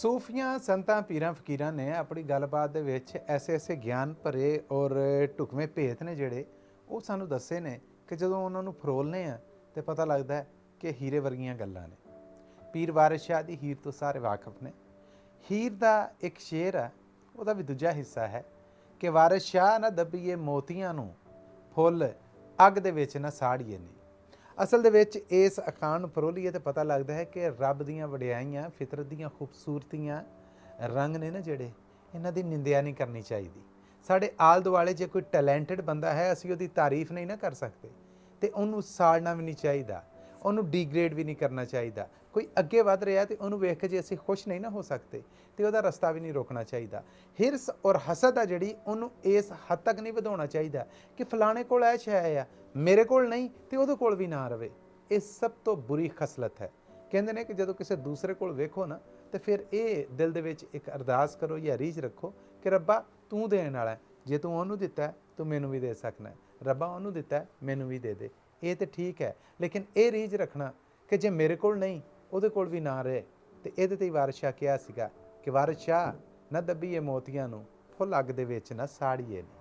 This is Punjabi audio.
ਸੂਫੀਆਂ ਸੰਤਾਂ ਪੀਰਾਂ ਫਕੀਰਾਂ ਨੇ ਆਪਣੀ ਗੱਲਬਾਤ ਦੇ ਵਿੱਚ ਐਸੇ ਗਿਆਨ ਭਰੇ ਔਰ ਢੁਕਵੇਂ ਭੇਤ ਨੇ ਜਿਹੜੇ ਉਹ ਸਾਨੂੰ ਦੱਸੇ ਨੇ ਕਿ ਜਦੋਂ ਉਹਨਾਂ ਨੂੰ ਫਰੋਲਨੇ ਆ ਤੇ ਪਤਾ ਲੱਗਦਾ ਹੈ ਕਿ ਹੀਰੇ ਵਰਗੀਆਂ ਗੱਲਾਂ ਨੇ। ਪੀਰ ਵਾਰਿਸ ਸ਼ਾਹ ਦੀ ਹੀਰ ਤੋਂ ਸਾਰੇ ਵਾਕਿਫ ਨੇ। ਹੀਰ ਦਾ ਇੱਕ ਸ਼ੇਰ ਆ, ਉਹਦਾ ਵੀ ਦੂਜਾ ਹਿੱਸਾ ਹੈ ਕਿ ਵਾਰਿਸ ਸ਼ਾਹ ਨਾ ਦੱਬੀਏ ਮੋਤੀਆਂ ਨੂੰ, ਫੁੱਲ ਅੱਗ ਦੇ ਵਿੱਚ ਨਾ ਸਾੜੀਏ ਨਹੀਂ। ਅਸਲ ਦੇ ਵਿੱਚ ਇਸ ਅਖਾਣ ਨੂੰ ਫਰੋਲੀਏ ਤਾਂ ਪਤਾ ਲੱਗਦਾ ਹੈ ਕਿ ਰੱਬ ਦੀਆਂ ਵਡਿਆਈਆਂ, ਫਿਤਰਤ ਦੀਆਂ ਖੂਬਸੂਰਤੀਆਂ, ਰੰਗ ਨੇ ਨਾ ਜਿਹੜੇ, ਇਹਨਾਂ ਦੀ ਨਿੰਦਿਆ ਨਹੀਂ ਕਰਨੀ ਚਾਹੀਦੀ। ਸਾਡੇ ਆਲ ਦੁਆਲੇ ਜੇ ਕੋਈ ਟੈਲੈਂਟਡ ਬੰਦਾ ਹੈ, ਅਸੀਂ ਉਹਦੀ ਤਾਰੀਫ ਨਹੀਂ ਨਾ ਕਰ ਸਕਦੇ ਤੇ ਉਹਨੂੰ ਸਾੜਨਾ ਵੀ ਨਹੀਂ ਚਾਹੀਦਾ, ਉਹਨੂੰ ਡੀਗ੍ਰੇਡ ਵੀ ਨਹੀਂ ਕਰਨਾ ਚਾਹੀਦਾ। ਕੋਈ ਅੱਗੇ ਵੱਧ ਰਿਹਾ ਤੇ ਉਹਨੂੰ ਵੇਖ ਕੇ ਜੇ ਅਸੀਂ ਖੁਸ਼ ਨਹੀਂ ਨਾ ਹੋ ਸਕਦੇ ਤੇ ਉਹਦਾ ਰਸਤਾ ਵੀ ਨਹੀਂ ਰੋਕਣਾ ਚਾਹੀਦਾ। ਹਿਰਸ ਔਰ ਹਸਦ ਆ ਜਿਹੜੀ, ਉਹਨੂੰ ਇਸ ਹੱਦ ਤੱਕ ਨਹੀਂ ਵਧਾਉਣਾ ਚਾਹੀਦਾ ਕਿ ਫਲਾਣੇ ਕੋਲ ਇਹ ਸ਼ੈ ਆ, ਮੇਰੇ ਕੋਲ ਨਹੀਂ ਤੇ ਉਹਦੇ ਕੋਲ ਵੀ ਨਾ ਰਵੇ। ਇਹ ਸਭ ਤੋਂ ਬੁਰੀ ਖਸਲਤ ਹੈ। ਕਹਿੰਦੇ ਨੇ ਕਿ ਜਦੋਂ ਕਿਸੇ ਦੂਸਰੇ ਕੋਲ ਵੇਖੋ ਨਾ ਤੇ ਫਿਰ ਇਹ ਦਿਲ ਦੇ ਵਿੱਚ ਇੱਕ ਅਰਦਾਸ ਕਰੋ ਜਾਂ ਰੀਝ ਰੱਖੋ ਕਿ ਰੱਬਾ ਤੂੰ ਦੇਣ ਵਾਲਾ, ਜੇ ਤੂੰ ਉਹਨੂੰ ਦਿੱਤਾ ਤੂੰ ਮੈਨੂੰ ਵੀ ਦੇ ਸਕਣਾ, ਰੱਬਾ ਉਹਨੂੰ ਦਿੱਤਾ ਮੈਨੂੰ ਵੀ ਦੇ ਦੇ। ਇਹ ਤਾਂ ਠੀਕ ਹੈ, ਲੇਕਿਨ ਇਹ ਰੀਝ ਰੱਖਣਾ ਕਿ ਜੇ ਮੇਰੇ ਕੋਲ ਨਹੀਂ ਉਹਦੇ ਕੋਲ ਵੀ ਨਾ ਰਹੇ। ਤੇ ਇਹਦੇ ਤੇ ਹੀ ਵਾਰਿਸ ਸ਼ਾਹ ਕਿਹਾ ਸੀਗਾ ਕਿ ਵਾਰਿਸ ਸ਼ਾਹ ਨਾ ਦੱਬੀਏ ਮੋਤੀਆਂ ਨੂੰ, ਫੁੱਲ ਅੱਗ ਦੇ ਵਿੱਚ ਨਾ ਸਾੜੀਏ ਨਹੀਂ।